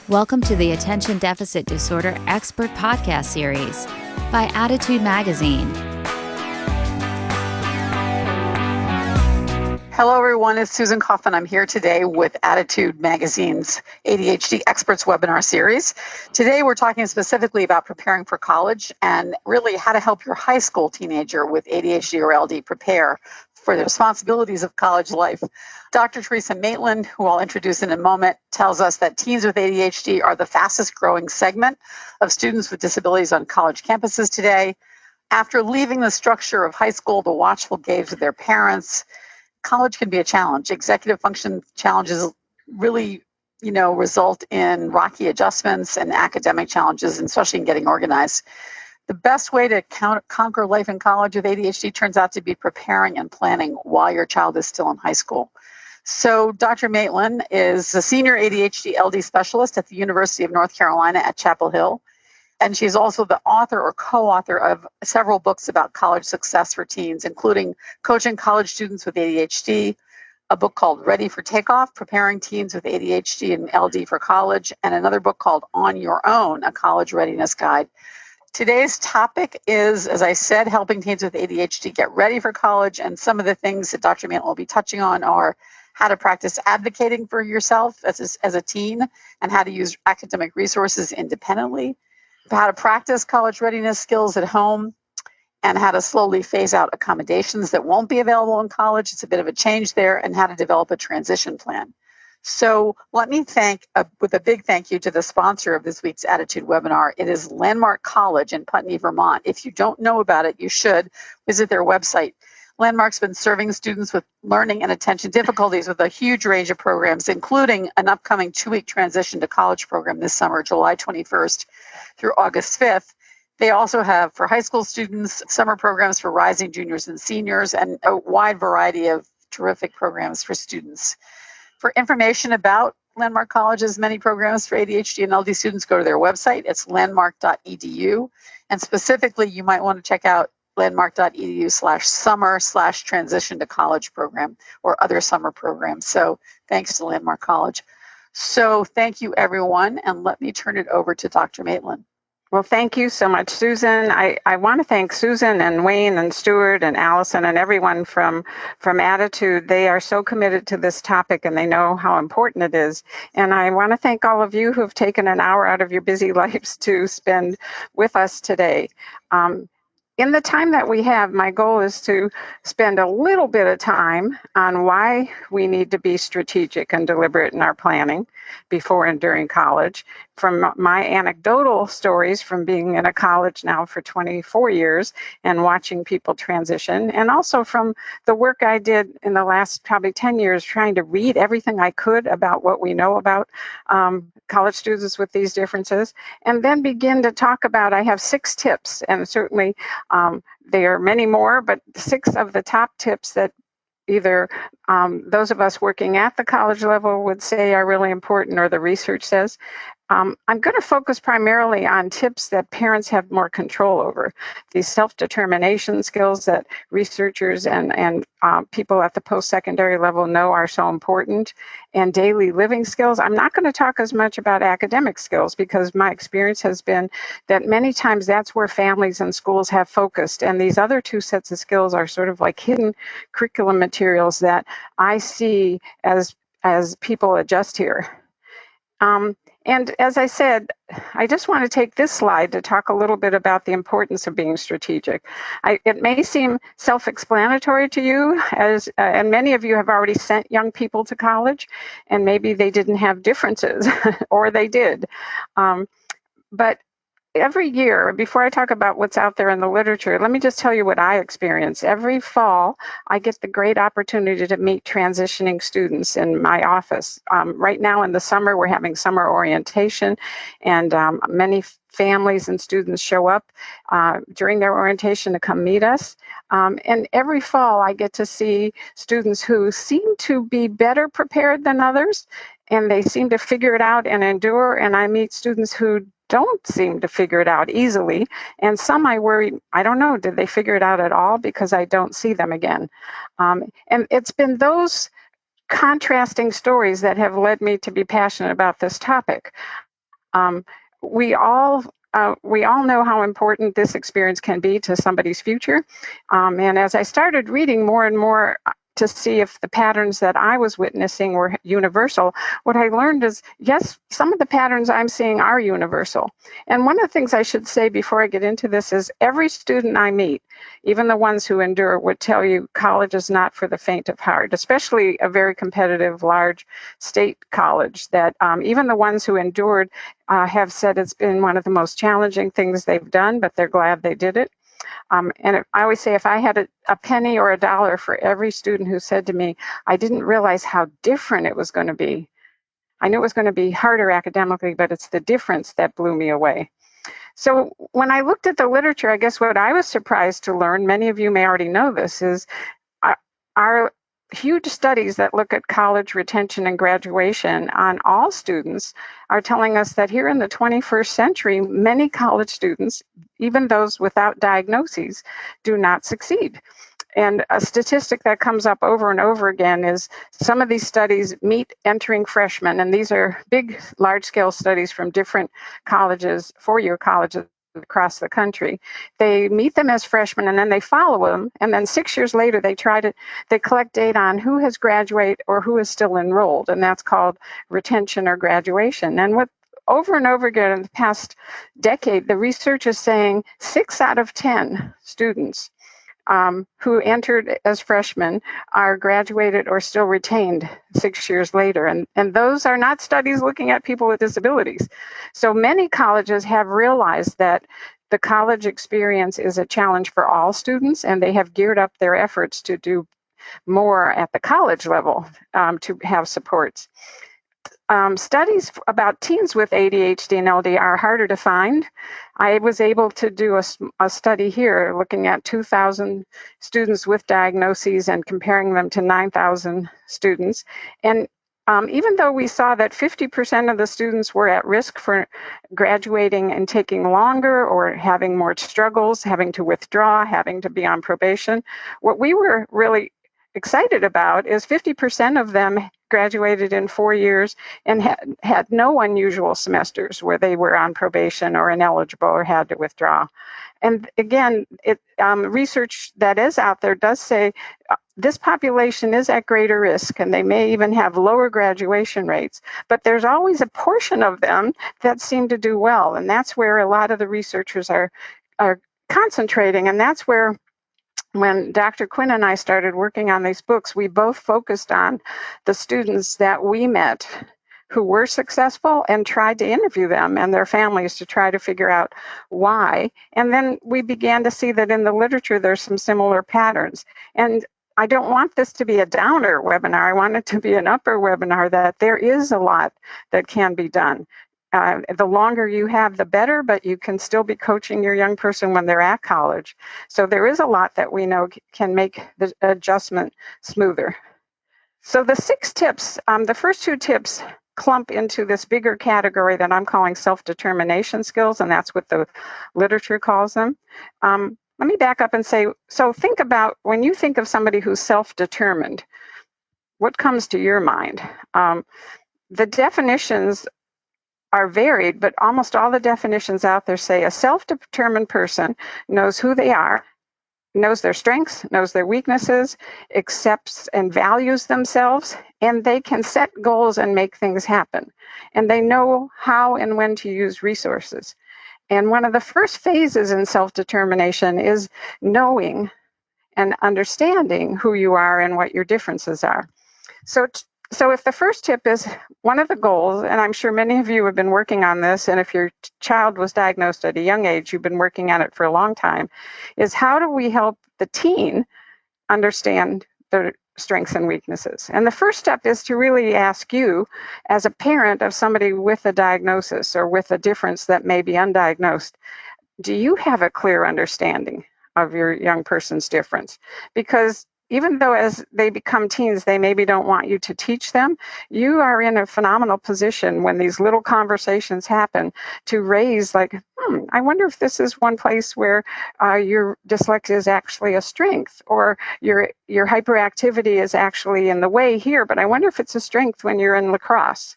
Welcome to the Attention Deficit Disorder Expert Podcast Series by Attitude Magazine. Hello, everyone. It's Susan Kaufman. I'm here today with Attitude Magazine's ADHD Experts webinar series. Today, we're talking specifically about preparing for college and really how to help your high school teenager with ADHD or LD prepare for the responsibilities of college life. Dr. Theresa Maitland, who I'll introduce in a moment, tells us that teens with ADHD are the fastest growing segment of students with disabilities on college campuses today. After leaving the structure of high school, the watchful gaze of their parents, college can be a challenge. Executive function challenges really, result in rocky adjustments and academic challenges, and especially in getting organized. The best way to conquer life in college with ADHD turns out to be preparing and planning while your child is still in high school. So Dr. Maitland is a senior ADHD LD specialist at the University of North Carolina at Chapel Hill. And she's also the author or co-author of several books about college success for teens, including Coaching College Students with ADHD, a book called Ready for Takeoff, Preparing Teens with ADHD and LD for College, and another book called On Your Own, a College Readiness Guide. Today's topic is, as I said, helping teens with ADHD get ready for college. And some of the things that Dr. Maitland will be touching on are how to practice advocating for yourself as a teen and how to use academic resources independently, how to practice college readiness skills at home, and how to slowly phase out accommodations that won't be available in college. It's a bit of a change there, and how to develop a transition plan. So let me with a big thank you to the sponsor of this week's Attitude webinar. It is Landmark College in Putney, Vermont. If you don't know about it, you should visit their website. Landmark's been serving students with learning and attention difficulties with a huge range of programs, including an upcoming 2-week transition to college program this summer, July 21st through August 5th. They also have, for high school students, summer programs for rising juniors and seniors, and a wide variety of terrific programs for students. For information about Landmark College's many programs for ADHD and LD students, go to their website. It's landmark.edu. And specifically, you might want to check out landmark.edu/summer/transition to college program or other summer programs. So thanks to Landmark College. So thank you, everyone. And let me turn it over to Dr. Maitland. Well, thank you so much, Susan. I want to thank Susan and Wayne and Stuart and Allison and everyone from Attitude. They are so committed to this topic and they know how important it is. And I want to thank all of you who have taken an hour out of your busy lives to spend with us today. In the time that we have, my goal is to spend a little bit of time on why we need to be strategic and deliberate in our planning before and during college. From my anecdotal stories from being in a college now for 24 years and watching people transition, and also from the work I did in the last probably 10 years trying to read everything I could about what we know about college students with these differences, and then begin to talk about, I have 6 tips, and certainly there are many more, but 6 of the top tips that either those of us working at the college level would say are really important, or the research says. I'm going to focus primarily on tips that parents have more control over, these self-determination skills that researchers and people at the post-secondary level know are so important, and daily living skills. I'm not going to talk as much about academic skills because my experience has been that many times that's where families and schools have focused, and these other 2 sets of skills are sort of like hidden curriculum materials that I see as people adjust here. And as I said, I just want to take this slide to talk a little bit about the importance of being strategic. It may seem self-explanatory to you, and many of you have already sent young people to college, and maybe they didn't have differences, or they did. But every year, before I talk about what's out there in the literature, let me just tell you what I experience. Every fall, I get the great opportunity to meet transitioning students in my office. Right now in the summer, we're having summer orientation, and many families and students show up during their orientation to come meet us. And every fall, I get to see students who seem to be better prepared than others, and they seem to figure it out and endure. And I meet students who don't seem to figure it out easily. And some I worry, I don't know, did they figure it out at all, because I don't see them again. And it's been those contrasting stories that have led me to be passionate about this topic. We all know how important this experience can be to somebody's future. And as I started reading more and more to see if the patterns that I was witnessing were universal, what I learned is, yes, some of the patterns I'm seeing are universal. And one of the things I should say before I get into this is every student I meet, even the ones who endure, would tell you college is not for the faint of heart, especially a very competitive, large state college, that even the ones who endured have said it's been one of the most challenging things they've done, but they're glad they did it. I always say if I had a penny or a dollar for every student who said to me, I didn't realize how different it was going to be. I knew it was going to be harder academically, but it's the difference that blew me away. So when I looked at the literature, I guess what I was surprised to learn, many of you may already know this, is our huge studies that look at college retention and graduation on all students are telling us that here in the 21st century, many college students, even those without diagnoses, do not succeed. And a statistic that comes up over and over again is some of these studies meet entering freshmen, and these are big, large-scale studies from different colleges, four-year colleges across the country. They meet them as freshmen, and then they follow them, and then 6 years later they collect data on who has graduated or who is still enrolled, and that's called retention or graduation. And what over and over again in the past decade, the research is saying 6 out of 10 students who entered as freshmen are graduated or still retained 6 years later. And those are not studies looking at people with disabilities. So many colleges have realized that the college experience is a challenge for all students, and they have geared up their efforts to do more at the college level to have supports. Studies about teens with ADHD and LD are harder to find. I was able to do a study here looking at 2,000 students with diagnoses and comparing them to 9,000 students. And even though we saw that 50% of the students were at risk for graduating and taking longer or having more struggles, having to withdraw, having to be on probation, what we were really excited about is 50% of them graduated in 4 years and had no unusual semesters where they were on probation or ineligible or had to withdraw. And again, research that is out there does say this population is at greater risk, and they may even have lower graduation rates, but there's always a portion of them that seem to do well, and that's where a lot of the researchers are concentrating, and that's where when Dr. Quinn and I started working on these books, we both focused on the students that we met who were successful and tried to interview them and their families to try to figure out why. And then we began to see that in the literature, there's some similar patterns. And I don't want this to be a downer webinar. I want it to be an upper webinar, that there is a lot that can be done. The longer you have, the better, but you can still be coaching your young person when they're at college. So there is a lot that we know can make the adjustment smoother. So the 6 tips, the first 2 tips clump into this bigger category that I'm calling self-determination skills, and that's what the literature calls them. Let me back up and say, so think about when you think of somebody who's self-determined, what comes to your mind? The definitions are varied, but almost all the definitions out there say a self-determined person knows who they are, knows their strengths, knows their weaknesses, accepts and values themselves, and they can set goals and make things happen. And they know how and when to use resources. And one of the first phases in self-determination is knowing and understanding who you are and what your differences are. So if the first tip is one of the goals, and I'm sure many of you have been working on this, and if your child was diagnosed at a young age, you've been working on it for a long time, is how do we help the teen understand their strengths and weaknesses? And the first step is to really ask you, as a parent of somebody with a diagnosis or with a difference that may be undiagnosed, do you have a clear understanding of your young person's difference? Because even though as they become teens, they maybe don't want you to teach them, you are in a phenomenal position when these little conversations happen to raise like, I wonder if this is one place where your dyslexia is actually a strength, or your hyperactivity is actually in the way here, but I wonder if it's a strength when you're in lacrosse.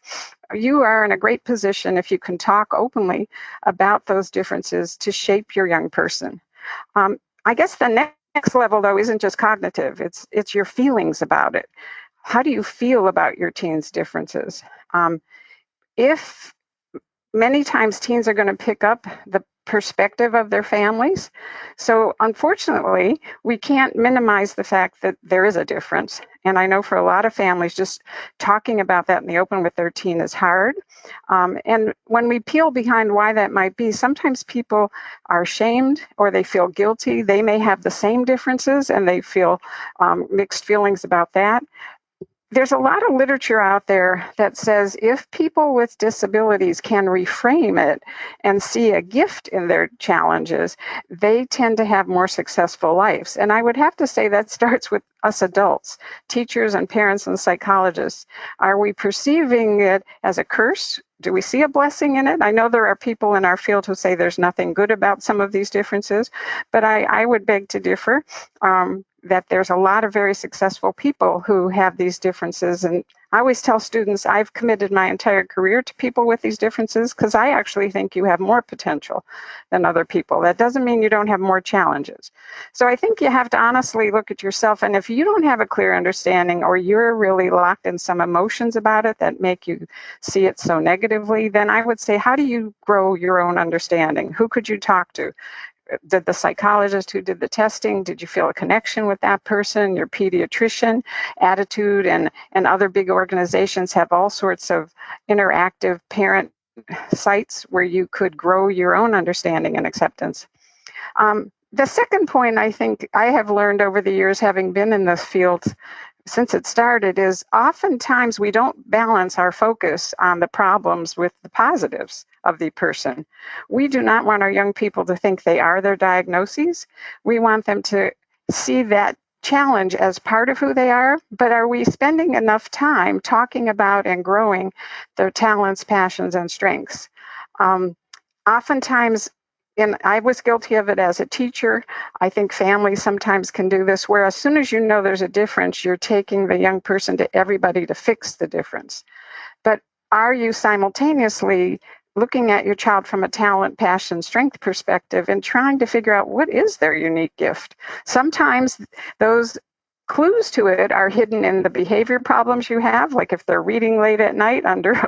you are in a great position if you can talk openly about those differences to shape your young person. I guess the next level, though, isn't just cognitive. It's your feelings about it. How do you feel about your teen's differences? If many times teens are going to pick up the perspective of their families. So unfortunately, we can't minimize the fact that there is a difference. And I know for a lot of families, just talking about that in the open with their teen is hard. And when we peel behind why that might be, sometimes people are ashamed or they feel guilty. They may have the same differences and they feel mixed feelings about that. There's a lot of literature out there that says if people with disabilities can reframe it and see a gift in their challenges, they tend to have more successful lives. And I would have to say that starts with us adults, teachers and parents and psychologists. Are we perceiving it as a curse? Do we see a blessing in it? I know there are people in our field who say there's nothing good about some of these differences, but I would beg to differ. That there's a lot of very successful people who have these differences. And I always tell students I've committed my entire career to people with these differences because I actually think you have more potential than other people. That doesn't mean you don't have more challenges. So I think you have to honestly look at yourself. And if you don't have a clear understanding or you're really locked in some emotions about it that make you see it so negatively, then I would say, how do you grow your own understanding? Who could you talk to? Did the psychologist who did the testing, did you feel a connection with that person, your pediatrician? Attitude and other big organizations have all sorts of interactive parent sites where you could grow your own understanding and acceptance. The second point I think I have learned over the years, having been in this field since it started, is oftentimes we don't balance our focus on the problems with the positives of the person. We do not want our young people to think they are their diagnoses. We want them to see that challenge as part of who they are, but are we spending enough time talking about and growing their talents, passions, and strengths? Oftentimes, and I was guilty of it as a teacher. I think families sometimes can do this, where as soon as you know there's a difference, you're taking the young person to everybody to fix the difference. But are you simultaneously looking at your child from a talent, passion, strength perspective and trying to figure out what is their unique gift? Sometimes those clues to it are hidden in the behavior problems you have, like if they're reading late at night under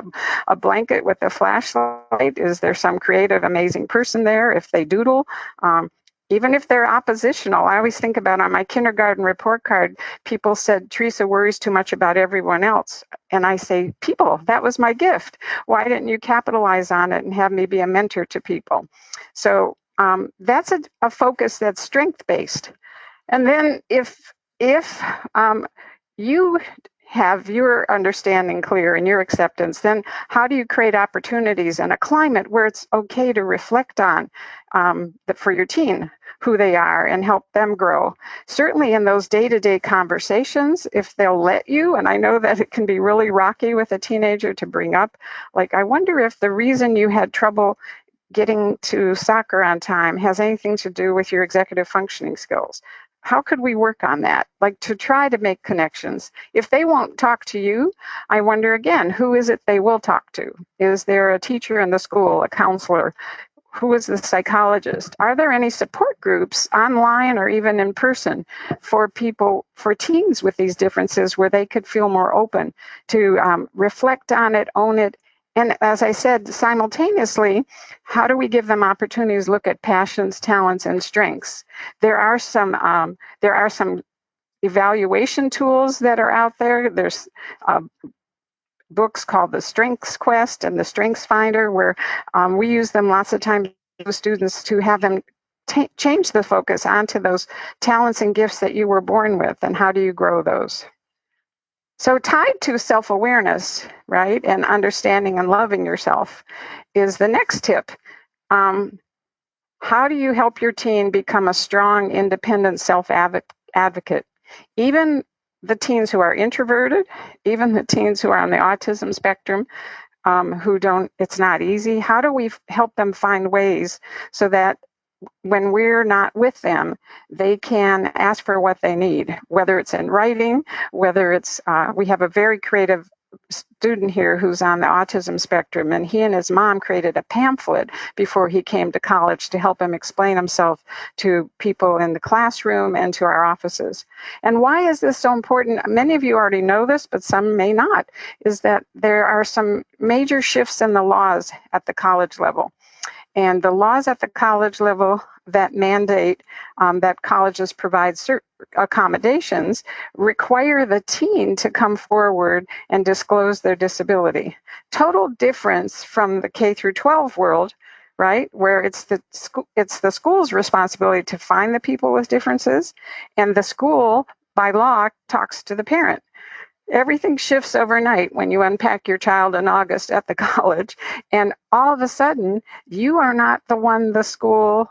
a blanket with a flashlight, is there some creative, amazing person there? If they doodle, even if they're oppositional, I always think about on my kindergarten report card, people said, Theresa worries too much about everyone else. And I say, people, that was my gift. Why didn't you capitalize on it and have me be a mentor to people? So that's a focus that's strength-based. And then if you have your understanding clear and your acceptance, then how do you create opportunities and a climate where it's okay to reflect on for your teen who they are and help them grow? Certainly in those day-to-day conversations, if they'll let you, and I know that it can be really rocky with a teenager to bring up, like, I wonder if the reason you had trouble getting to soccer on time has anything to do with your executive functioning skills. How could we work on that? Like, to try to make connections. If they won't talk to you, I wonder again, who is it they will talk to? Is there a teacher in the school, a counselor? Who is the psychologist? Are there any support groups online or even in person for people, for teens with these differences, where they could feel more open to reflect on it, own it? And as I said, simultaneously, how do we give them opportunities to look at passions, talents, and strengths? There are some evaluation tools that are out there. There's books called the Strengths Quest and the Strengths Finder, where we use them lots of times with students to have them change the focus onto those talents and gifts that you were born with, and how do you grow those? So tied to self-awareness, right, and understanding and loving yourself is the next tip. How do you help your teen become a strong, independent self-advocate? Even the teens who are introverted, even the teens who are on the autism spectrum, who don't, it's not easy. How do we help them find ways so that when we're not with them, they can ask for what they need, whether it's in writing, whether it's, we have a very creative student here who's on the autism spectrum, and he and his mom created a pamphlet before he came to college to help him explain himself to people in the classroom and to our offices. And why is this so important? Many of you already know this, but some may not, is that there are some major shifts in the laws at the college level. And the laws at the college level that mandate that colleges provide certain accommodations require the teen to come forward and disclose their disability. Total difference from the K through 12 world, right, where it's the school's responsibility to find the people with differences, and the school, by law, talks to the parent. Everything shifts overnight when you unpack your child in August at the college, and all of a sudden, you are not the one the school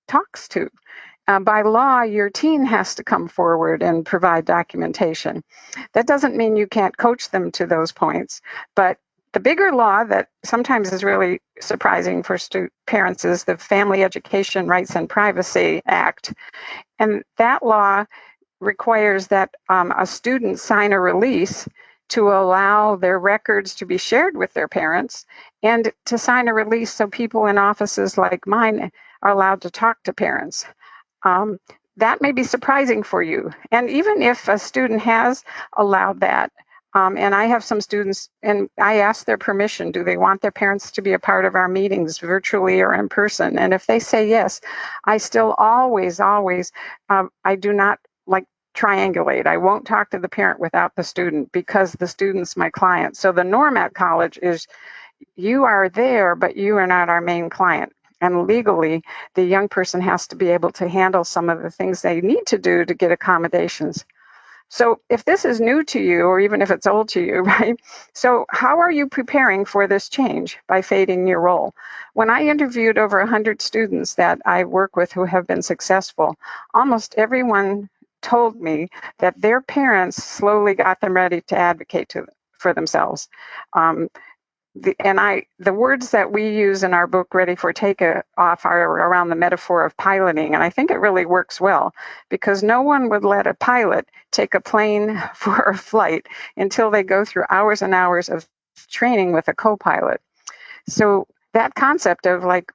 talks to. By law, your teen has to come forward and provide documentation. That doesn't mean you can't coach them to those points, but the bigger law that sometimes is really surprising for parents is the Family Education Rights and Privacy Act. And that law requires that a student sign a release to allow their records to be shared with their parents, and to sign a release so people in offices like mine are allowed to talk to parents. That may be surprising for you. And even if a student has allowed that, and I have some students, and I ask their permission, do they want their parents to be a part of our meetings virtually or in person? And if they say yes, I still always, I do not triangulate. I won't talk to the parent without the student, because the student's my client. So the norm at college is you are there, but you are not our main client. And legally, the young person has to be able to handle some of the things they need to do to get accommodations. So if this is new to you, or even if it's old to you, right? So how are you preparing for this change by fading your role? When I interviewed over 100 students that I work with who have been successful, almost everyone told me that their parents slowly got them ready to advocate for themselves. The words that we use in our book, Ready for Takeoff, are around the metaphor of piloting. And I think it really works well, because no one would let a pilot take a plane for a flight until they go through hours and hours of training with a co-pilot. So that concept of, like,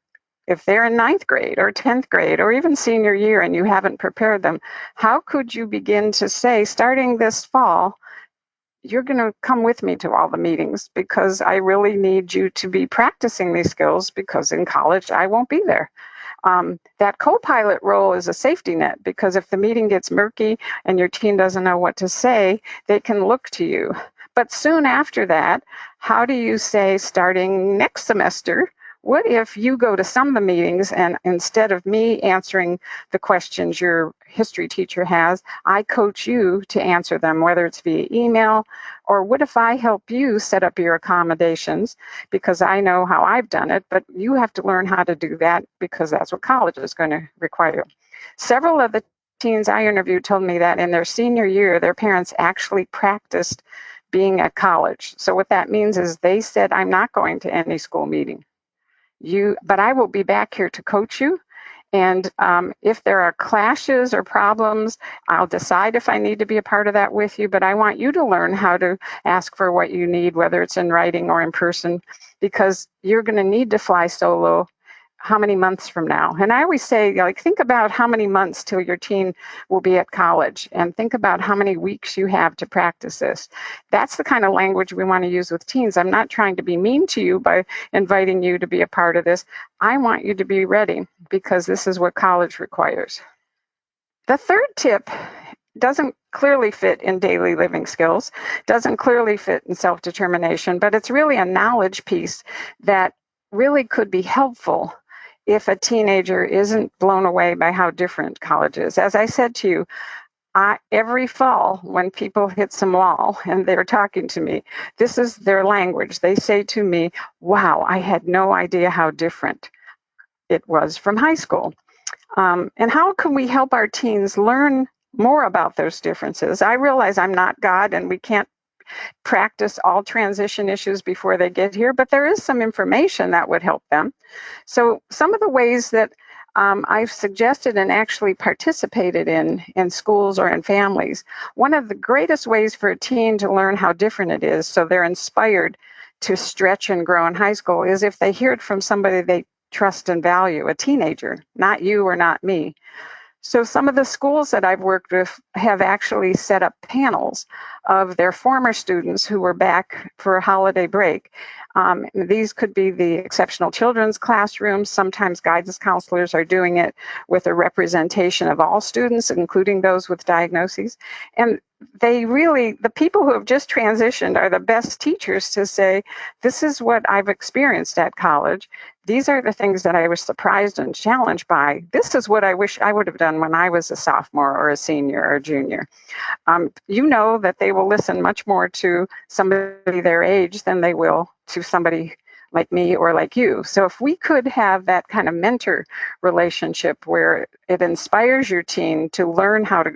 if they're in 9th grade or 10th grade or even senior year and you haven't prepared them, how could you begin to say, starting this fall, you're going to come with me to all the meetings, because I really need you to be practicing these skills, because in college I won't be there. That co-pilot role is a safety net, because if the meeting gets murky and your teen doesn't know what to say, they can look to you. But soon after that, how do you say, starting next semester, what if you go to some of the meetings, and instead of me answering the questions your history teacher has, I coach you to answer them, whether it's via email, or what if I help you set up your accommodations, because I know how I've done it, but you have to learn how to do that, because that's what college is going to require. Several of the teens I interviewed told me that in their senior year, their parents actually practiced being at college. So what that means is they said, I'm not going to any school meeting. But I will be back here to coach you. And if there are clashes or problems, I'll decide if I need to be a part of that with you. But I want you to learn how to ask for what you need, whether it's in writing or in person, because you're going to need to fly solo how many months from now. And I always say, like, think about how many months till your teen will be at college, and think about how many weeks you have to practice this. That's the kind of language we want to use with teens. I'm not trying to be mean to you by inviting you to be a part of this. I want you to be ready, because this is what college requires. The third tip doesn't clearly fit in daily living skills, doesn't clearly fit in self-determination, but it's really a knowledge piece that really could be helpful if a teenager isn't blown away by how different college is. As I said to you, every fall when people hit some wall and they're talking to me, this is their language. They say to me, wow, I had no idea how different it was from high school. And how can we help our teens learn more about those differences? I realize I'm not God, and we can't practice all transition issues before they get here, but there is some information that would help them. So some of the ways that I've suggested and actually participated in schools or in families. One of the greatest ways for a teen to learn how different it is, so they're inspired to stretch and grow in high school, is if they hear it from somebody they trust and value, a teenager, not you or not me. So some of the schools that I've worked with have actually set up panels of their former students who were back for a holiday break. These could be the exceptional children's classrooms. Sometimes guidance counselors are doing it with a representation of all students, including those with diagnoses. And the people who have just transitioned are the best teachers to say, this is what I've experienced at college. These are the things that I was surprised and challenged by. This is what I wish I would have done when I was a sophomore or a senior or a junior. You know that they will listen much more to somebody their age than they will to somebody like me or like you. So if we could have that kind of mentor relationship where it inspires your teen to learn how to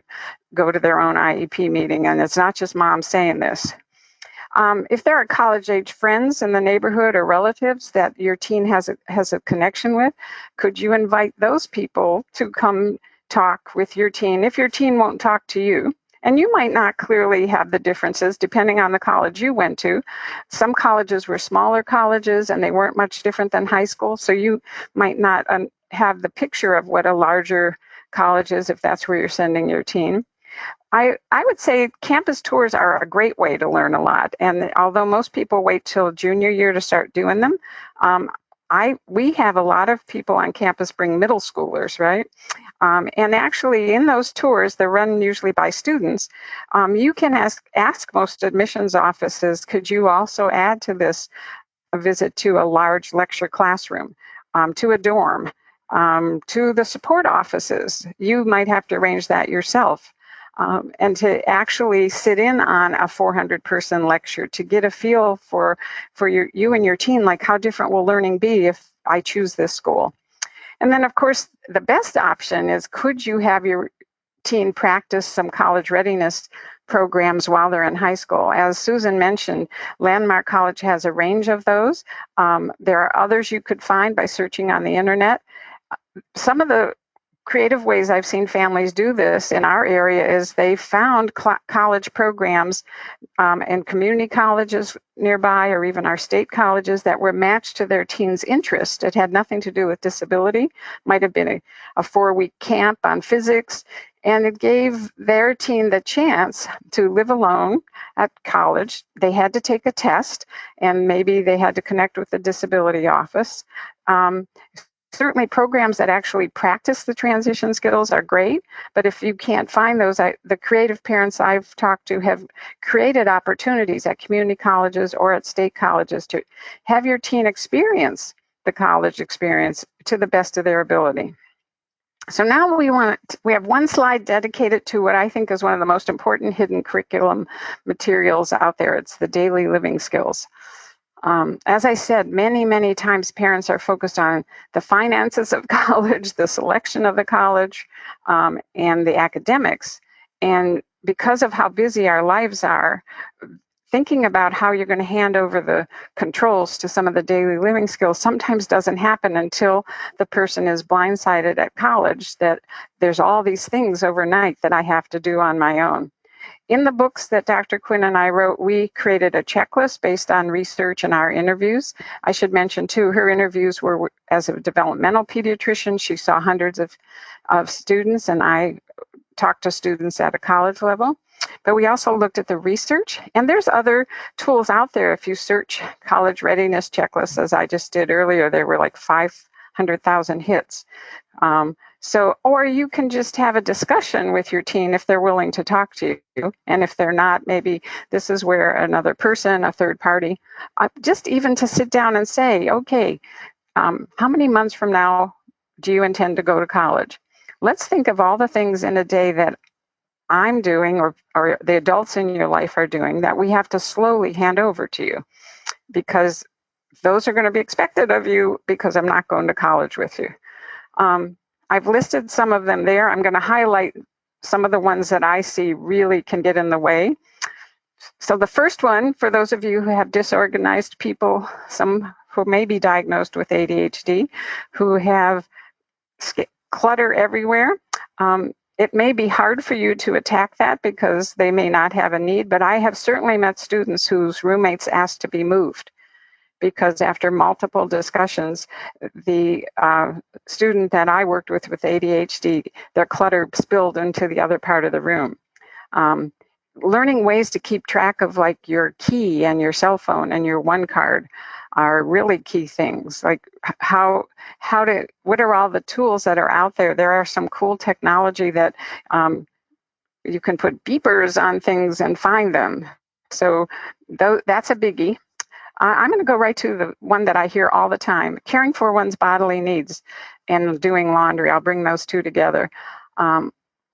go to their own IEP meeting, and it's not just mom saying this. If there are college-age friends in the neighborhood or relatives that your teen has a connection with, could you invite those people to come talk with your teen if your teen won't talk to you? And you might not clearly have the differences depending on the college you went to. Some colleges were smaller colleges and they weren't much different than high school, so you might not have the picture of what a larger college is if that's where you're sending your teen. I would say campus tours are a great way to learn a lot. And although most people wait till junior year to start doing them, we have a lot of people on campus bring middle schoolers, right? And actually in those tours, they're run usually by students. You can ask most admissions offices, could you also add to this a visit to a large lecture classroom, to a dorm, to the support offices? You might have to arrange that yourself. And to actually sit in on a 400-person lecture to get a feel for you and your teen, like how different will learning be if I choose this school? And then, of course, the best option is, could you have your teen practice some college readiness programs while they're in high school? As Susan mentioned, Landmark College has a range of those. There are others you could find by searching on the internet. Some of the creative ways I've seen families do this in our area is they found college programs in community colleges nearby or even our state colleges that were matched to their teens' interest. It had nothing to do with disability. Might have been a 4-week camp on physics, and it gave their teen the chance to live alone at college. They had to take a test, and maybe they had to connect with the disability office. Certainly programs that actually practice the transition skills are great, but if you can't find those, the creative parents I've talked to have created opportunities at community colleges or at state colleges to have your teen experience the college experience to the best of their ability. So now we have one slide dedicated to what I think is one of the most important hidden curriculum materials out there. It's the daily living skills. As I said, many, many times parents are focused on the finances of college, the selection of the college, and the academics. And because of how busy our lives are, thinking about how you're going to hand over the controls to some of the daily living skills sometimes doesn't happen until the person is blindsided at college that there's all these things overnight that I have to do on my own. In the books that Dr. Quinn and I wrote, we created a checklist based on research and our interviews. I should mention, too, her interviews were as a developmental pediatrician. She saw hundreds of students, and I talked to students at a college level. But we also looked at the research, and there's other tools out there. If you search college readiness checklists, as I just did earlier, there were like 500,000 hits. Or you can just have a discussion with your teen if they're willing to talk to you. And if they're not, maybe this is where another person, a third party, just even to sit down and say, okay, how many months from now do you intend to go to college? Let's think of all the things in a day that I'm doing or the adults in your life are doing that we have to slowly hand over to you, because those are going to be expected of you because I'm not going to college with you. I've listed some of them there. I'm going to highlight some of the ones that I see really can get in the way. So the first one, for those of you who have disorganized people, some who may be diagnosed with ADHD, who have clutter everywhere. It may be hard for you to attack that because they may not have a need, but I have certainly met students whose roommates asked to be moved because after multiple discussions, the student that I worked with ADHD, their clutter spilled into the other part of the room. Learning ways to keep track of like your key and your cell phone and your one card are really key things. Like what are all the tools that are out there? There are some cool technology that you can put beepers on things and find them. So that's a biggie. I'm going to go right to the one that I hear all the time, caring for one's bodily needs and doing laundry. I'll bring those two together.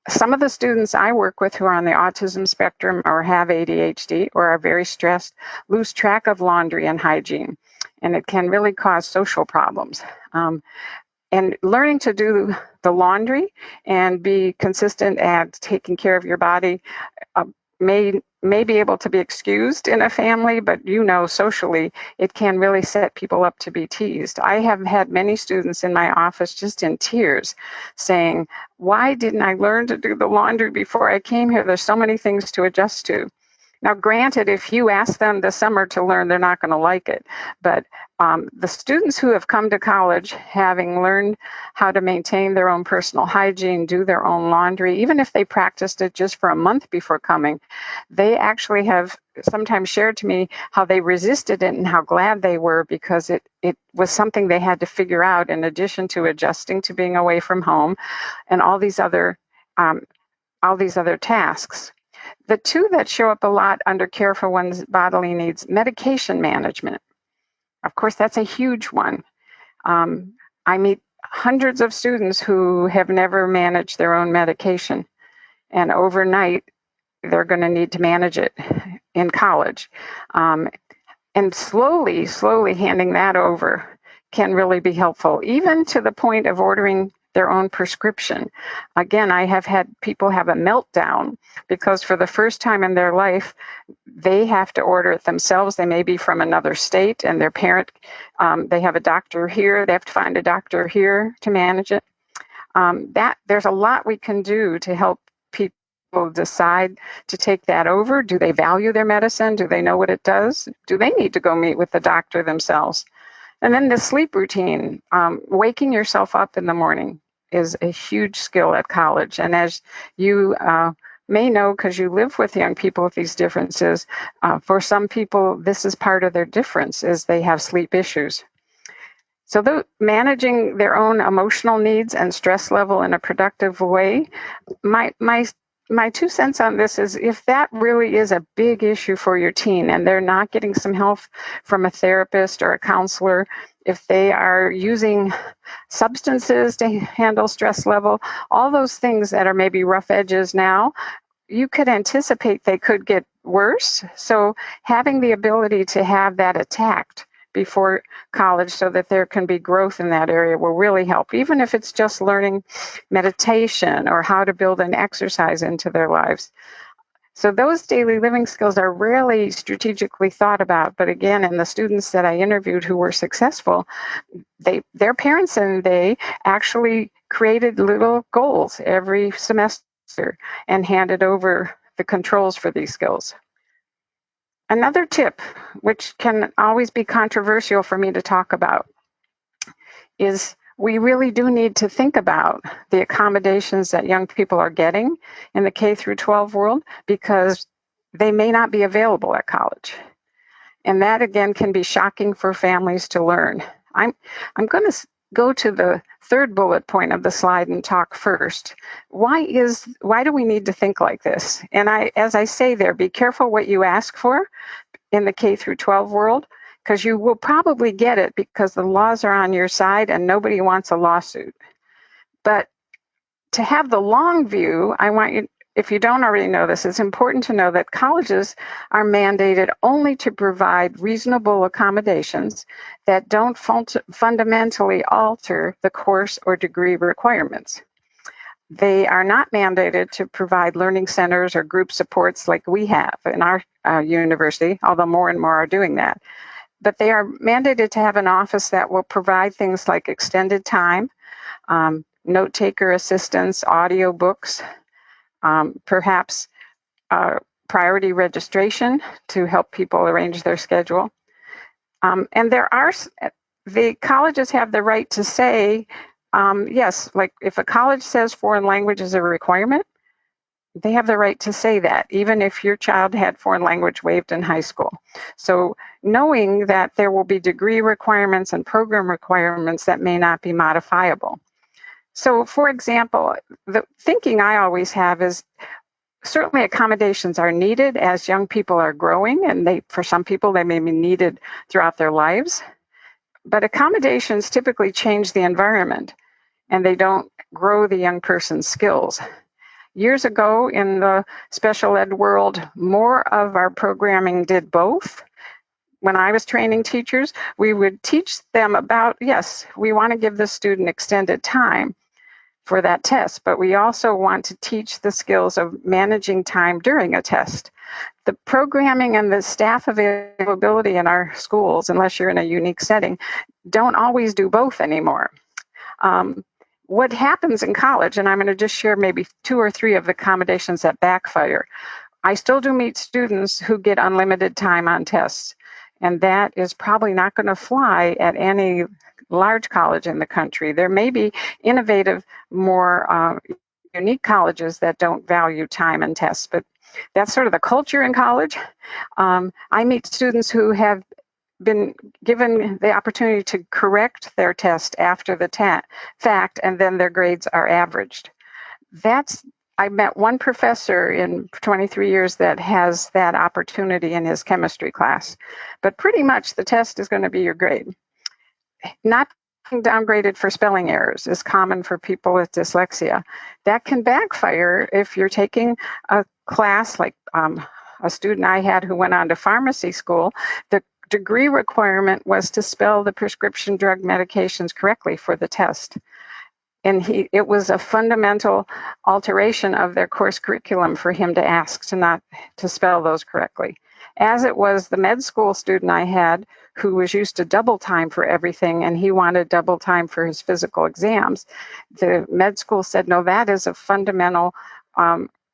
Some of the students I work with who are on the autism spectrum or have ADHD or are very stressed lose track of laundry and hygiene, and it can really cause social problems. And learning to do the laundry and be consistent at taking care of your body may be able to be excused in a family, but socially, it can really set people up to be teased. I have had many students in my office just in tears saying, why didn't I learn to do the laundry before I came here? There's so many things to adjust to. Now, granted, if you ask them this summer to learn, they're not going to like it. But the students who have come to college having learned how to maintain their own personal hygiene, do their own laundry, even if they practiced it just for a month before coming, they actually have sometimes shared to me how they resisted it and how glad they were because it was something they had to figure out in addition to adjusting to being away from home and all these other tasks. The two that show up a lot under care for one's bodily needs, medication management. Of course, that's a huge one. I meet hundreds of students who have never managed their own medication, and overnight, they're going to need to manage it in college. And slowly handing that over can really be helpful, even to the point of ordering their own prescription. Again, I have had people have a meltdown because for the first time in their life, they have to order it themselves. They may be from another state and their parent, they have a doctor here. They have to find a doctor here to manage it. There's a lot we can do to help people decide to take that over. Do they value their medicine? Do they know what it does? Do they need to go meet with the doctor themselves? And then the sleep routine, waking yourself up in the morning is a huge skill at college. And as you may know, because you live with young people with these differences, for some people, this is part of their difference is they have sleep issues. So managing their own emotional needs and stress level in a productive way, my 2 cents on this is if that really is a big issue for your teen and they're not getting some help from a therapist or a counselor, if they are using substances to handle stress level, all those things that are maybe rough edges now, you could anticipate they could get worse. So having the ability to have that attacked before college so that there can be growth in that area will really help, even if it's just learning meditation or how to build an exercise into their lives. So those daily living skills are rarely strategically thought about. But again, in the students that I interviewed who were successful, their parents and they actually created little goals every semester and handed over the controls for these skills. Another tip, which can always be controversial for me to talk about, is we really do need to think about the accommodations that young people are getting in the K through 12 world because they may not be available at college. And that, again, can be shocking for families to learn. I'm going to go to the third bullet point of the slide and talk first. Why do we need to think like this? And as I say there, be careful what you ask for in the K through 12 world, because you will probably get it because the laws are on your side and nobody wants a lawsuit. But to have the long view, I want you, if you don't already know this, it's important to know that colleges are mandated only to provide reasonable accommodations that don't fundamentally alter the course or degree requirements. They are not mandated to provide learning centers or group supports like we have in our university, although more and more are doing that. But they are mandated to have an office that will provide things like extended time, note-taker assistance, audiobooks, perhaps priority registration to help people arrange their schedule. And the colleges have the right to say, yes, like if a college says foreign language is a requirement, they have the right to say that, even if your child had foreign language waived in high school. So knowing that there will be degree requirements and program requirements that may not be modifiable. So for example, the thinking I always have is certainly accommodations are needed as young people are growing, and for some people they may be needed throughout their lives. But accommodations typically change the environment and they don't grow the young person's skills. Years ago in the special ed world, more of our programming did both. When I was training teachers, we would teach them about, yes, we want to give the student extended time for that test, but we also want to teach the skills of managing time during a test. The programming and the staff availability in our schools, unless you're in a unique setting, don't always do both anymore. What happens in college, and I'm going to just share maybe 2 or 3 of the accommodations that backfire. I still do meet students who get unlimited time on tests, and that is probably not going to fly at any large college in the country. There may be innovative, more unique colleges that don't value time and tests, but that's sort of the culture in college. I meet students who have been given the opportunity to correct their test after the fact, and then their grades are averaged. I met one professor in 23 years that has that opportunity in his chemistry class, but pretty much the test is going to be your grade. Not being downgraded for spelling errors is common for people with dyslexia. That can backfire if you're taking a class like a student I had who went on to pharmacy school. The degree requirement was to spell the prescription drug medications correctly for the test. And it was a fundamental alteration of their course curriculum for him to ask to spell those correctly. As it was the med school student I had who was used to double time for everything, and he wanted double time for his physical exams. The med school said, no, that is a fundamental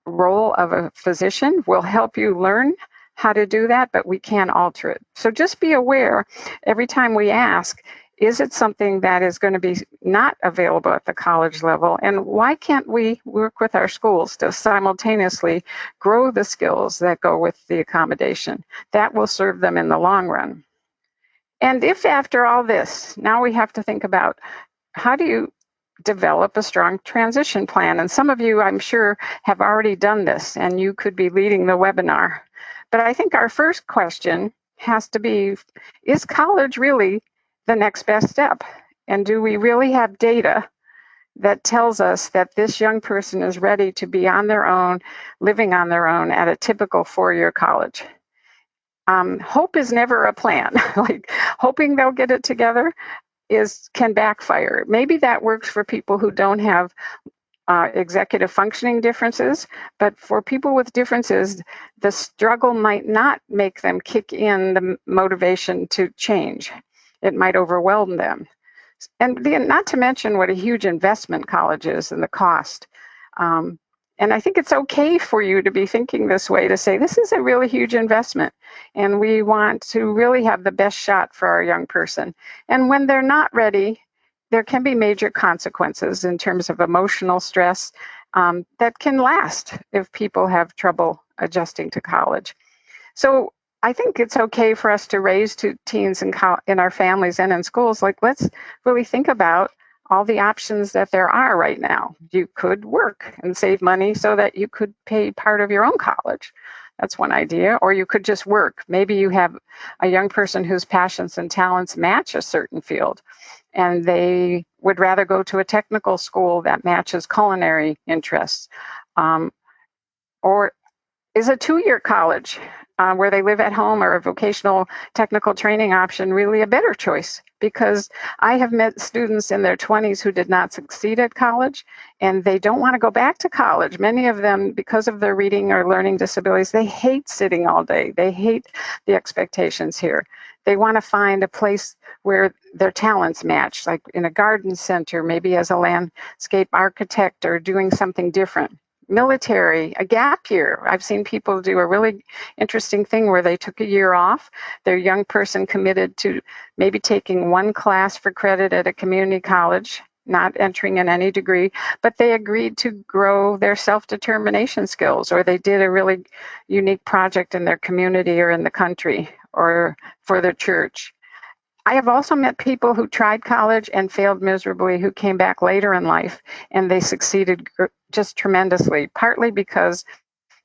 role of a physician. We'll help you learn how to do that, but we can't alter it. So just be aware every time we ask, is it something that is going to be not available at the college level? And why can't we work with our schools to simultaneously grow the skills that go with the accommodation? That will serve them in the long run. And if after all this, now we have to think about how do you develop a strong transition plan? And some of you, I'm sure, have already done this, and you could be leading the webinar. But I think our first question has to be, is college really the next best step? And do we really have data that tells us that this young person is ready to be on their own, living on their own at a typical 4-year college? Hope is never a plan. Like hoping they'll get it together can backfire. Maybe that works for people who don't have executive functioning differences, but for people with differences, the struggle might not make them kick in the motivation to change. It might overwhelm them. And not to mention what a huge investment college is and the cost. And I think it's okay for you to be thinking this way, to say, this is a really huge investment, and we want to really have the best shot for our young person. And when they're not ready, there can be major consequences in terms of emotional stress that can last if people have trouble adjusting to college. So I think it's okay for us to raise teens in our families and in schools. Like, let's really think about all the options that there are right now. You could work and save money so that you could pay part of your own college. That's one idea. Or you could just work. Maybe you have a young person whose passions and talents match a certain field, and they would rather go to a technical school that matches culinary interests. Or is a 2-year college where they live at home or a vocational technical training option really a better choice because I have met students in their 20s who did not succeed at college, and they don't want to go back to college. Many of them, because of their reading or learning disabilities, they hate sitting all day. They hate the expectations here. They want to find a place where their talents match, like in a garden center, maybe as a landscape architect or doing something different. Military, a gap year. I've seen people do a really interesting thing where they took a year off. Their young person committed to maybe taking one class for credit at a community college, not entering in any degree, but they agreed to grow their self-determination skills, or they did a really unique project in their community or in the country or for their church. I have also met people who tried college and failed miserably, who came back later in life and they succeeded just tremendously, partly because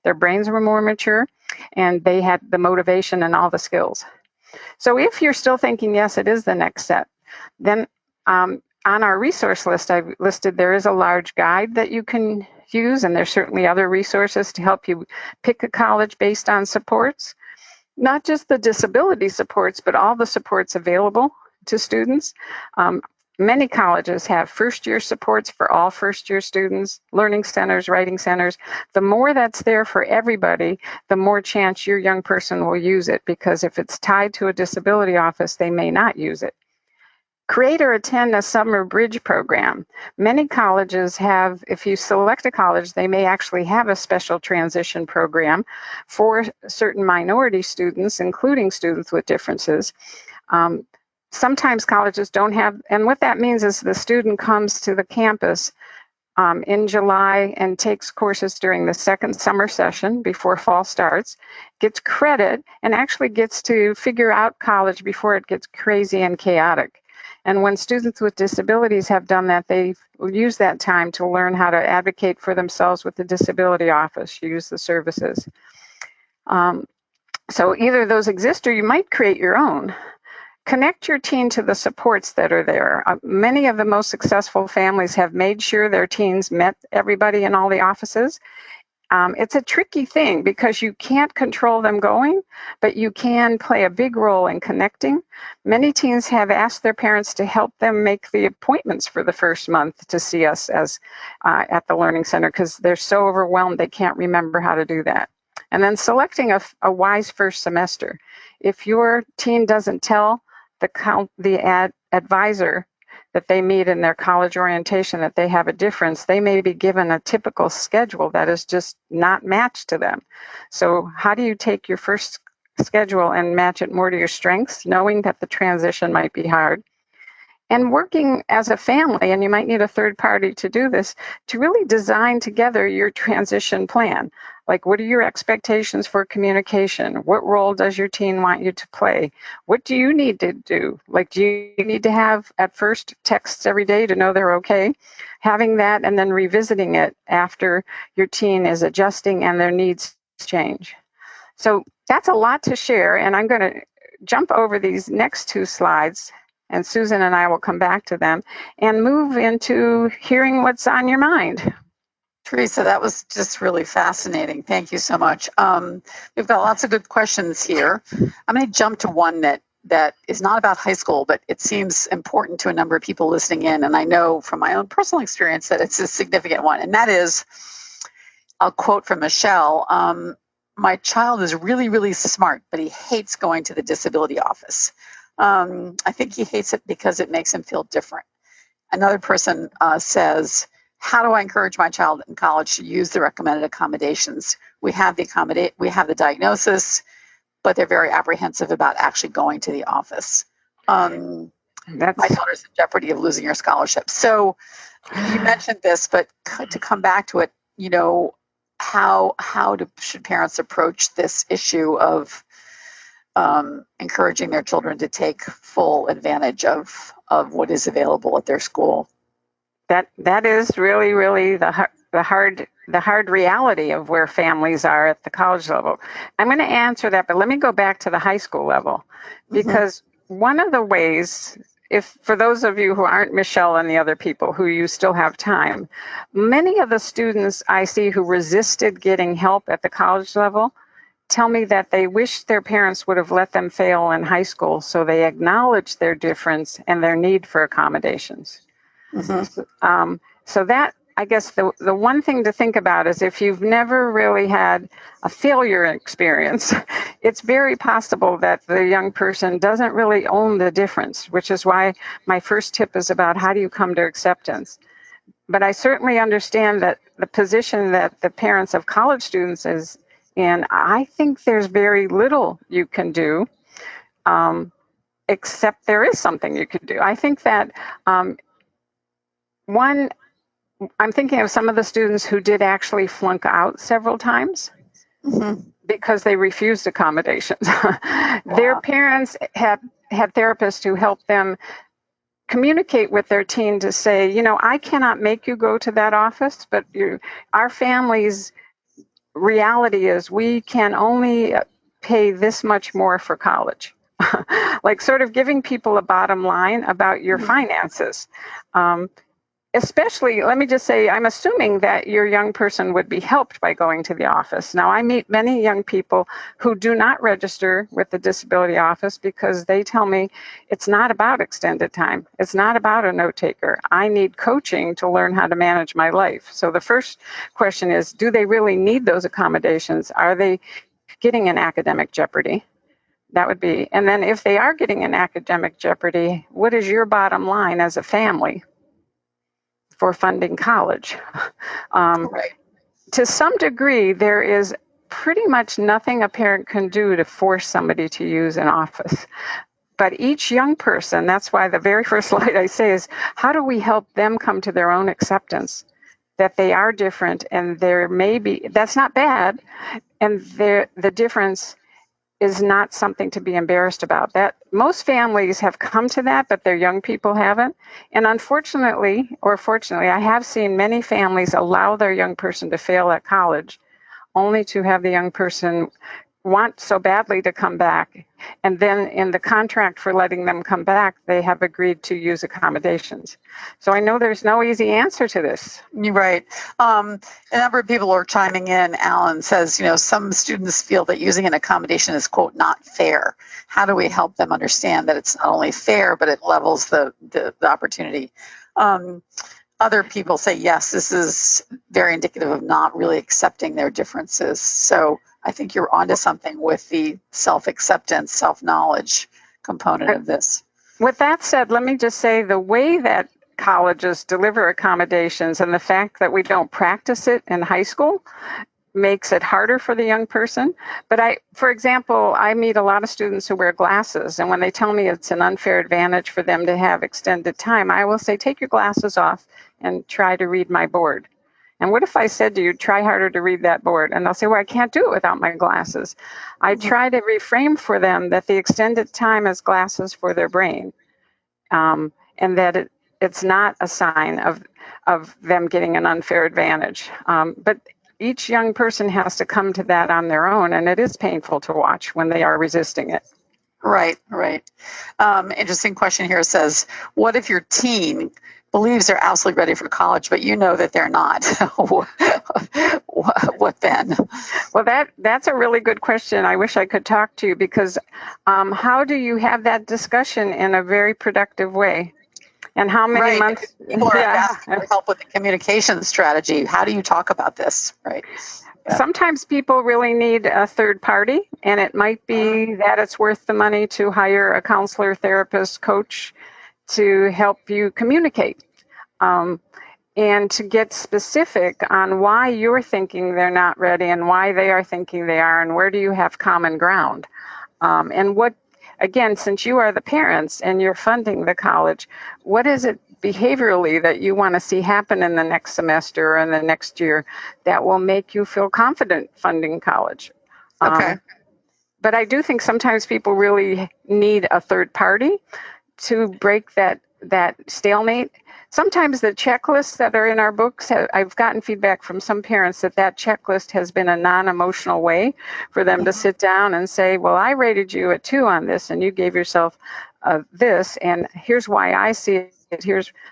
their brains were more mature and they had the motivation and all the skills. So if you're still thinking, yes, it is the next step, then on our resource list, I've listed there is a large guide that you can use, and there's certainly other resources to help you pick a college based on supports. Not just the disability supports, but all the supports available to students. Many colleges have first-year supports for all first-year students, learning centers, writing centers. The more that's there for everybody, the more chance your young person will use it, because if it's tied to a disability office, they may not use it. Create or attend a summer bridge program. Many colleges have, if you select a college, they may actually have a special transition program for certain minority students, including students with differences. Sometimes colleges don't have, and what that means is the student comes to the campus in July and takes courses during the second summer session before fall starts, gets credit, and actually gets to figure out college before it gets crazy and chaotic. And when students with disabilities have done that, they use that time to learn how to advocate for themselves with the disability office, use the services. So either those exist or you might create your own. Connect your teen to the supports that are there. Many of the most successful families have made sure their teens met everybody in all the offices. It's a tricky thing because you can't control them going, but you can play a big role in connecting. Many teens have asked their parents to help them make the appointments for the first month to see us as at the Learning Center because they're so overwhelmed they can't remember how to do that. And then selecting a wise first semester. If your teen doesn't tell the advisor that they meet in their college orientation that they have a difference, they may be given a typical schedule that is just not matched to them. So how do you take your first schedule and match it more to your strengths, knowing that the transition might be hard? And working as a family, and you might need a third party to do this, to really design together your transition plan. Like, what are your expectations for communication? What role does your teen want you to play? What do you need to do? Like, do you need to have at first texts every day to know they're okay? Having that and then revisiting it after your teen is adjusting and their needs change. So that's a lot to share, and I'm going to jump over these next two slides, and Susan and I will come back to them and move into hearing what's on your mind. Theresa, that was just really fascinating. Thank you so much. We've got lots of good questions here. I'm going to jump to one that is not about high school, but it seems important to a number of people listening in. And I know from my own personal experience that it's a significant one. And that is, I'll quote from Michelle, my child is really, really smart, but he hates going to the disability office. I think he hates it because it makes him feel different. Another person says, how do I encourage my child in college to use the recommended accommodations? We have the diagnosis, but they're very apprehensive about actually going to the office. My daughter's in jeopardy of losing her scholarship. So you mentioned this, but to come back to it, you know, how should parents approach this issue of encouraging their children to take full advantage of what is available at their school? That is really, really the hard reality of where families are at the college level. I'm going to answer that, but let me go back to the high school level, because one of the ways, if for those of you who aren't Michelle and the other people who you still have time, many of the students I see who resisted getting help at the college level tell me that they wish their parents would have let them fail in high school, so they acknowledge their difference and their need for accommodations. So that, I guess, the one thing to think about is if you've never really had a failure experience, it's very possible that the young person doesn't really own the difference, which is why my first tip is about how do you come to acceptance. But I certainly understand that the position that the parents of college students is in, I think there's very little you can do, except there is something you could do. I think that I'm thinking of some of the students who did actually flunk out several times because they refused accommodations. Their parents had therapists who helped them communicate with their teen to say, I cannot make you go to that office, but our family's reality is we can only pay this much more for college. Like sort of giving people a bottom line about your finances. Especially, let me just say, I'm assuming that your young person would be helped by going to the office. Now, I meet many young people who do not register with the disability office because they tell me it's not about extended time. It's not about a note taker. I need coaching to learn how to manage my life. So the first question is, do they really need those accommodations? Are they getting in academic jeopardy? That would be, and then if they are getting in academic jeopardy, what is your bottom line as a family for funding college? Right. To some degree, there is pretty much nothing a parent can do to force somebody to use an office. But each young person, that's why the very first slide I say is, how do we help them come to their own acceptance that they are different and there may be, that's not bad, and the difference is not something to be embarrassed about. That most families have come to that, but their young people haven't. And unfortunately, or fortunately, I have seen many families allow their young person to fail at college, only to have the young person want so badly to come back. And then in the contract for letting them come back, they have agreed to use accommodations. So I know there's no easy answer to this. You're right. A number of people are chiming in. Alan says, some students feel that using an accommodation is, quote, not fair. How do we help them understand that it's not only fair, but it levels the opportunity? Other people say, yes, this is very indicative of not really accepting their differences. So I think you're onto something with the self-acceptance, self-knowledge component of this. With that said, let me just say the way that colleges deliver accommodations and the fact that we don't practice it in high school makes it harder for the young person. But for example, I meet a lot of students who wear glasses, and when they tell me it's an unfair advantage for them to have extended time, I will say, take your glasses off and try to read my board. And what if I said to you, try harder to read that board? And they'll say, well, I can't do it without my glasses. I try to reframe for them that the extended time is glasses for their brain, and that it's not a sign of them getting an unfair advantage. But each young person has to come to that on their own, and it is painful to watch when they are resisting it. Right. Interesting question here says, what if your teen believes they're absolutely ready for college, but you know that they're not? What then? Well, that's a really good question. I wish I could talk to you because how do you have that discussion in a very productive way? And how many months? People are asking for help with the communication strategy. How do you talk about this? Right. Yeah. Sometimes people really need a third party, and it might be that it's worth the money to hire a counselor, therapist, coach to help you communicate, and to get specific on why you're thinking they're not ready and why they are thinking they are, and where do you have common ground. And what, again, since you are the parents and you're funding the college, what is it behaviorally that you want to see happen in the next semester or in the next year that will make you feel confident funding college? Okay. But I do think sometimes people really need a third party to break that stalemate. Sometimes the checklists that are in our books, I've gotten feedback from some parents that checklist has been a non-emotional way for them to sit down and say, well, I rated you a 2 on this and you gave yourself this, and here's why I see it.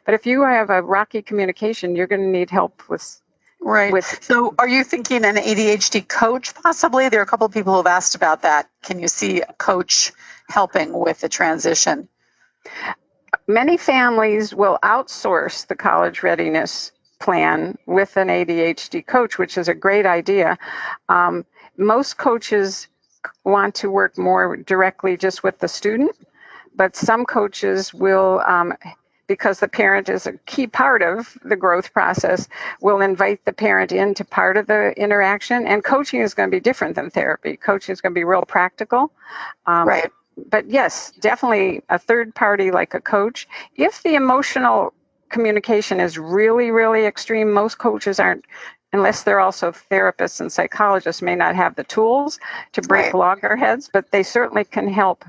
But if you have a rocky communication, you're going to need help with Right. So are you thinking an ADHD coach possibly? There are a couple of people who have asked about that. Can you see a coach helping with the transition? Many families will outsource the college readiness plan with an ADHD coach, which is a great idea. Most coaches want to work more directly just with the student, but some coaches will, because the parent is a key part of the growth process, will invite the parent into part of the interaction. And coaching is going to be different than therapy. Coaching is going to be real practical. Right. But yes, definitely a third party like a coach. If the emotional communication is really, really extreme, most coaches aren't, unless they're also therapists and psychologists, may not have the tools to break loggerheads, but they certainly can help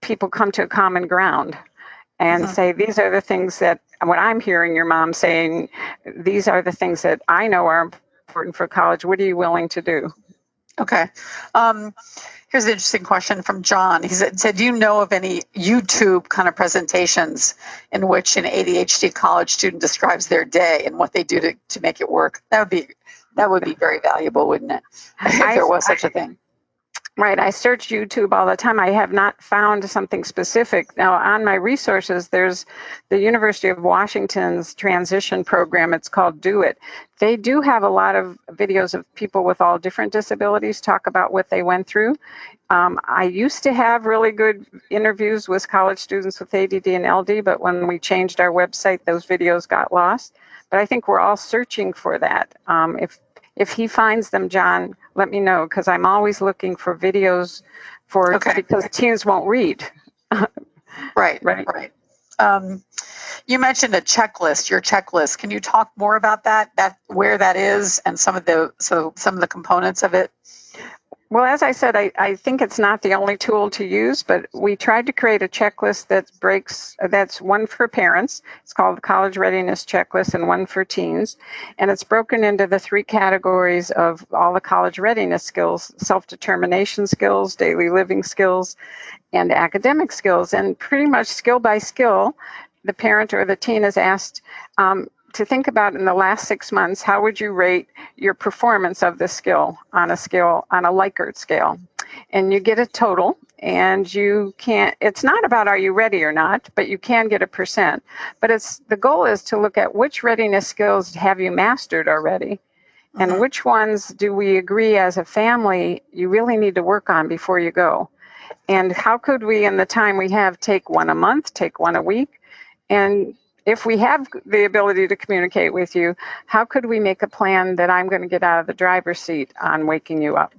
people come to a common ground and say, these are the things that, what I'm hearing your mom saying, these are the things that I know are important for college. What are you willing to do? Okay. Here's an interesting question from John. He said, do you know of any YouTube kind of presentations in which an ADHD college student describes their day and what they do to make it work? That would be very valuable, wouldn't it? If there was such a thing. Right. I search YouTube all the time. I have not found something specific. Now, on my resources, there's the University of Washington's transition program. It's called Do It. They do have a lot of videos of people with all different disabilities talk about what they went through. I used to have really good interviews with college students with ADD and LD, but when we changed our website, those videos got lost. But I think we're all searching for that. If he finds them, John, let me know, because I'm always looking for videos because teens won't read. Right. You mentioned a checklist, your checklist. Can you talk more about that where that is and some of the components of it? Well, as I said, I think it's not the only tool to use, but we tried to create a checklist that's one for parents. It's called the College Readiness Checklist, and one for teens. And it's broken into the three categories of all the college readiness skills: self-determination skills, daily living skills, and academic skills. And pretty much skill by skill, the parent or the teen is asked to think about, in the last 6 months, how would you rate your performance of this skill on a Likert scale? And you get a total, and it's not about are you ready or not, but you can get a percent. But the goal is to look at which readiness skills have you mastered already, and which ones do we agree as a family you really need to work on before you go. And how could we, in the time we have, take one a month, take one a week? And if we have the ability to communicate with you, how could we make a plan that I'm going to get out of the driver's seat on waking you up?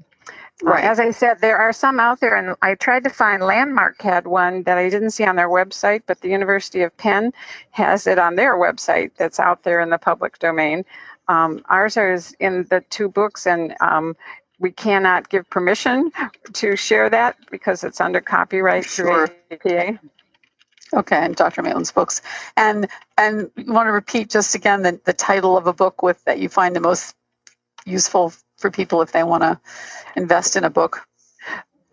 Right. As I said, there are some out there, and I tried to find Landmark had one that I didn't see on their website, but the University of Penn has it on their website that's out there in the public domain. Ours is in the two books, and we cannot give permission to share that because it's under copyright through APA. Okay, and Dr. Maitland's books. And you want to repeat just again the title of a book that you find the most useful for people if they want to invest in a book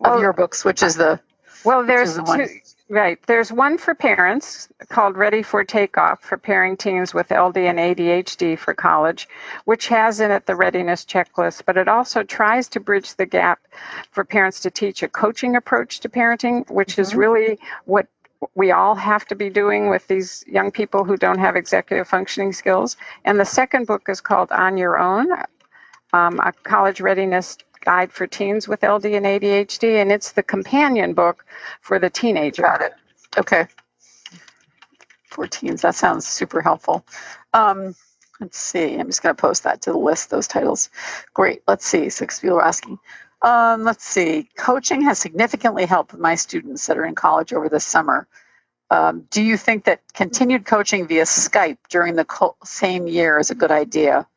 of your books, which is the there's two. Right. There's one for parents called Ready for Takeoff, preparing teens with LD and ADHD for college, which has in it the readiness checklist, but it also tries to bridge the gap for parents to teach a coaching approach to parenting, which is really what we all have to be doing with these young people who don't have executive functioning skills. And the second book is called On Your Own, a college readiness guide for teens with LD and ADHD, and it's the companion book for the teenager. Got it. Okay. For teens, that sounds super helpful. Let's see. I'm just going to post that to the list, those titles. Great. Let's see. 6 people are asking. Let's see. Coaching has significantly helped my students that are in college over the summer. Do you think that continued coaching via Skype during the same year is a good idea?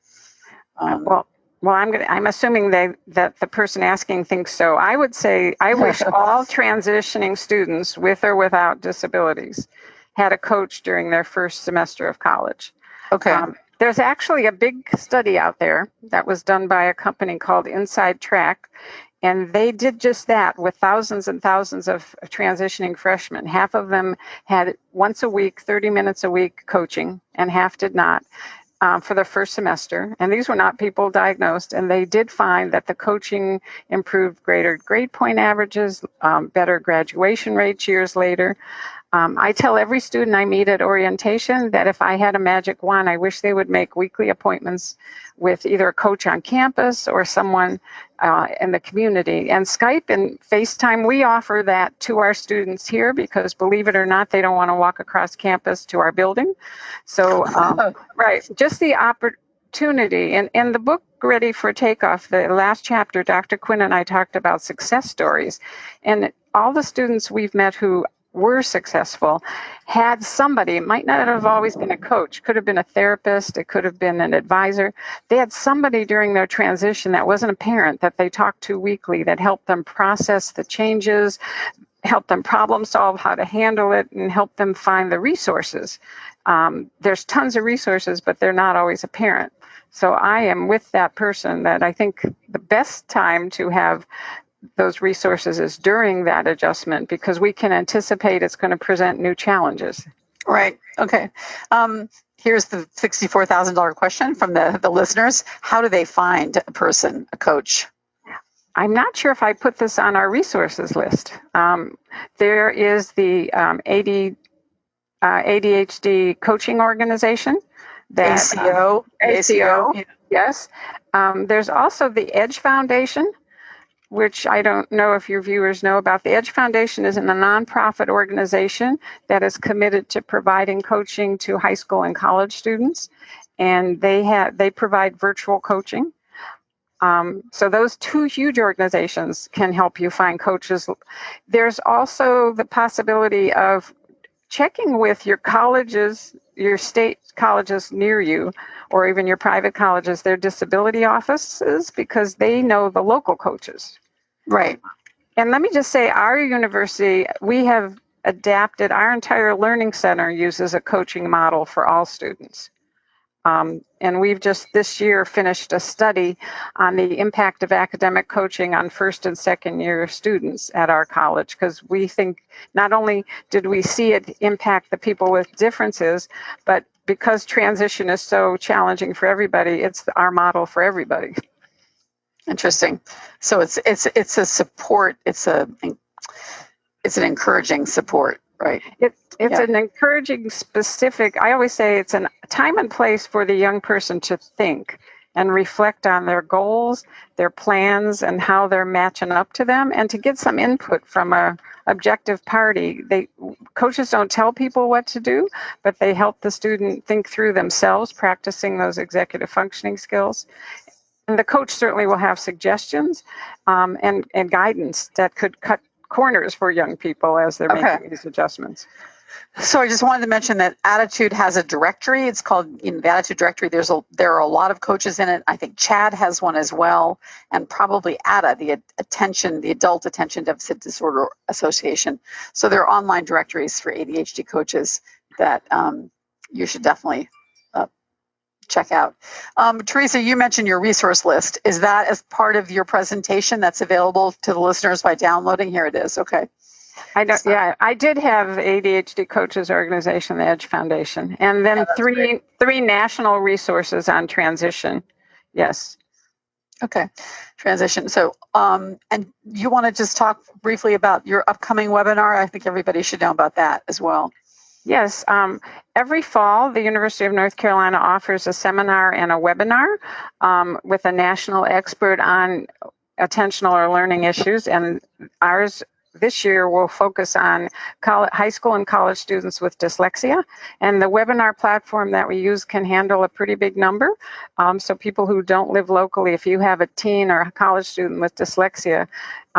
Well, I'm assuming that the person asking thinks so. I would say I wish all transitioning students with or without disabilities had a coach during their first semester of college. Okay. There's actually a big study out there that was done by a company called Inside Track, and they did just that with thousands and thousands of transitioning freshmen. Half of them had once a week, 30 minutes a week coaching, and half did not. for the first semester, and these were not people diagnosed, and they did find that the coaching improved greater grade point averages, better graduation rates years later. I tell every student I meet at orientation that if I had a magic wand, I wish they would make weekly appointments with either a coach on campus or someone in the community. And Skype and FaceTime, we offer that to our students here because, believe it or not, they don't want to walk across campus to our building. So, right, just the opportunity. And in the book, Ready for Takeoff, the last chapter, Dr. Quinn and I talked about success stories. And all the students we've met who were successful had somebody, it might not have always been a coach, could have been a therapist, it could have been an advisor. They had somebody during their transition that wasn't a parent that they talked to weekly that helped them process the changes, help them problem solve how to handle it, and help them find the resources. There's tons of resources, but they're not always apparent. So I am with that person that I think the best time to have those resources is during that adjustment because we can anticipate it's going to present new challenges. Right. Okay. Here's the $64,000 question from the listeners. How do they find a person, a coach? I'm not sure if I put this on our resources list. There is the ADHD coaching organization. That, ACO. Yes. There's also the Edge Foundation, which I don't know if your viewers know about. The Edge Foundation is a nonprofit organization that is committed to providing coaching to high school and college students, and they provide virtual coaching. So those two huge organizations can help you find coaches. There's also the possibility of checking with your colleges, your state colleges near you, or even your private colleges, their disability offices, because they know the local coaches. Right. And let me just say, our university, we have adapted, our entire learning center uses a coaching model for all students. And we've just this year finished a study on the impact of academic coaching on first and second year students at our college, because we think not only did we see it impact the people with differences, but because transition is so challenging for everybody, it's our model for everybody. Interesting. So it's a support. It's an encouraging support, right? It's an encouraging, specific. I always say it's a time and place for the young person to think and reflect on their goals, their plans, and how they're matching up to them, and to get some input from a objective party. Coaches don't tell people what to do, but they help the student think through themselves, practicing those executive functioning skills. And the coach certainly will have suggestions and guidance that could cut corners for young people as they're making these adjustments. So I just wanted to mention that Attitude has a directory. It's called the Attitude Directory. There are a lot of coaches in it. I think Chad has one as well, and probably ADA, the Adult Attention Deficit Disorder Association. So there are online directories for ADHD coaches that you should definitely check out. Theresa, you mentioned your resource list. Is that as part of your presentation that's available to the listeners by downloading? Here it is. Okay. I did have ADHD Coaches Organization, the Edge Foundation, and then three national resources on transition. Yes. Okay. Transition. So, and you want to just talk briefly about your upcoming webinar? I think everybody should know about that as well. Yes. Every fall, the University of North Carolina offers a seminar and a webinar with a national expert on attentional or learning issues, and ours this year will focus on high school and college students with dyslexia, and the webinar platform that we use can handle a pretty big number. So people who don't live locally, if you have a teen or a college student with dyslexia,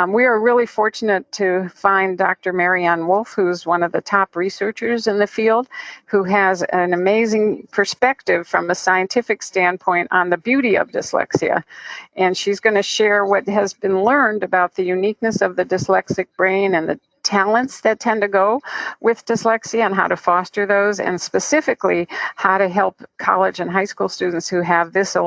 we are really fortunate to find Dr. Marianne Wolf, who's one of the top researchers in the field, who has an amazing perspective from a scientific standpoint on the beauty of dyslexia. And she's going to share what has been learned about the uniqueness of the dyslexic brain and the talents that tend to go with dyslexia and how to foster those, and specifically how to help college and high school students who have this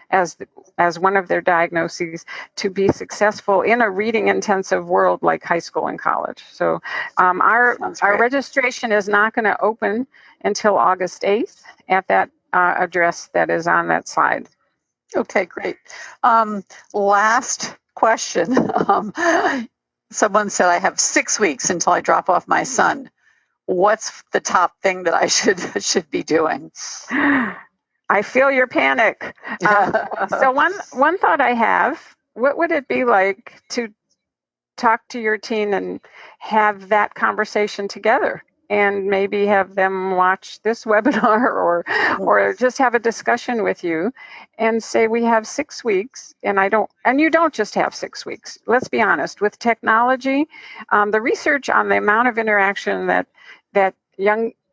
as one of their diagnoses to be successful in a reading intensive world like high school and college. So our registration is not going to open until August 8th. At that address that is on that slide. Okay, great. Last question. Someone said I have 6 weeks until I drop off my son. What's the top thing that I should be doing? I feel your panic. So one thought I have, what would it be like to talk to your teen and have that conversation together, and maybe have them watch this webinar or just have a discussion with you and say, we have 6 weeks, and you don't just have 6 weeks. Let's be honest, with technology, the research on the amount of interaction that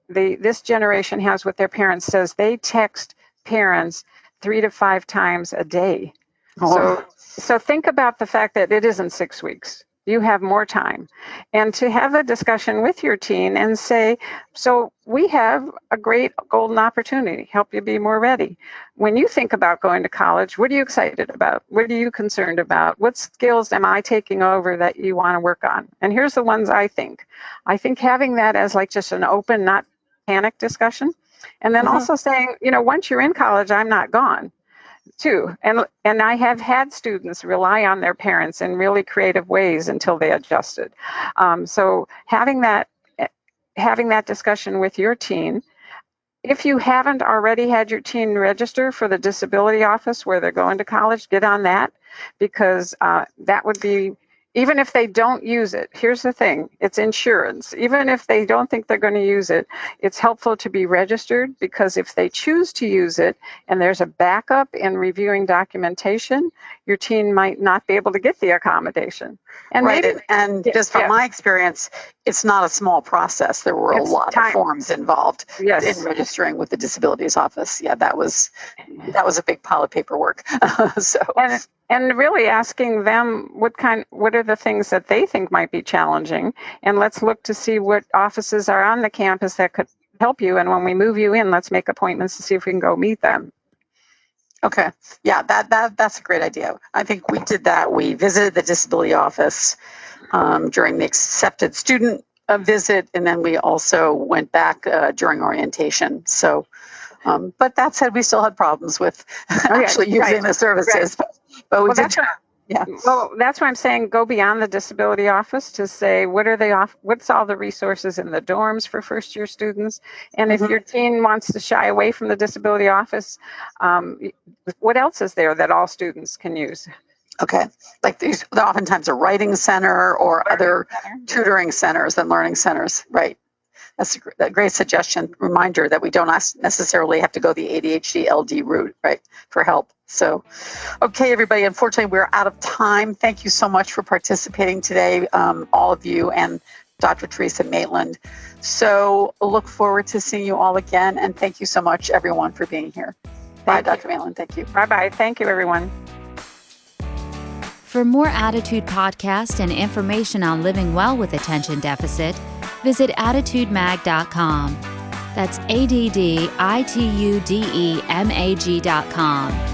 this generation has with their parents says they text parents 3 to 5 times a day. So think about the fact that it isn't 6 weeks. You have more time. And to have a discussion with your teen and say, so we have a great golden opportunity, help you be more ready. When you think about going to college, what are you excited about? What are you concerned about? What skills am I taking over that you want to work on? And here's the ones I think. I think having that as like just an open, not panic discussion. And then also saying, once you're in college, I'm not gone. Too. And I have had students rely on their parents in really creative ways until they adjusted. So having that discussion with your teen, if you haven't already had your teen register for the disability office where they're going to college, get on that, because that would be, even if they don't use it, here's the thing, it's insurance. Even if they don't think they're going to use it, it's helpful to be registered, because if they choose to use it and there's a backup in reviewing documentation, your teen might not be able to get the accommodation. And right, and just from my experience, it's not a small process. There were a lot of forms involved in registering with the disabilities office. Yeah, that was a big pile of paperwork. And really asking them what are the things that they think might be challenging, and let's look to see what offices are on the campus that could help you. And when we move you in, let's make appointments to see if we can go meet them. Okay. Yeah, that's a great idea. I think we did that. We visited the disability office during the accepted student visit, and then we also went back during orientation. So, but that said, we still had problems with actually using the services. But we did. Well, that's why I'm saying go beyond the disability office to say what's all the resources in the dorms for first-year students, and if your teen wants to shy away from the disability office, what else is there that all students can use? Okay, like these, oftentimes a writing center or other tutoring centers and learning centers, right? That's a great suggestion. Reminder that we don't necessarily have to go the ADHD LD route, right, for help. So, okay, everybody, unfortunately, we're out of time. Thank you so much for participating today, all of you, and Dr. Theresa Maitland. So look forward to seeing you all again, and thank you so much, everyone, for being here. Bye, Dr. Maitland. Thank you. Bye-bye. Thank you, everyone. For more Attitude podcasts and information on living well with attention deficit, visit attitudemag.com. That's ADDITUDEMAG.com.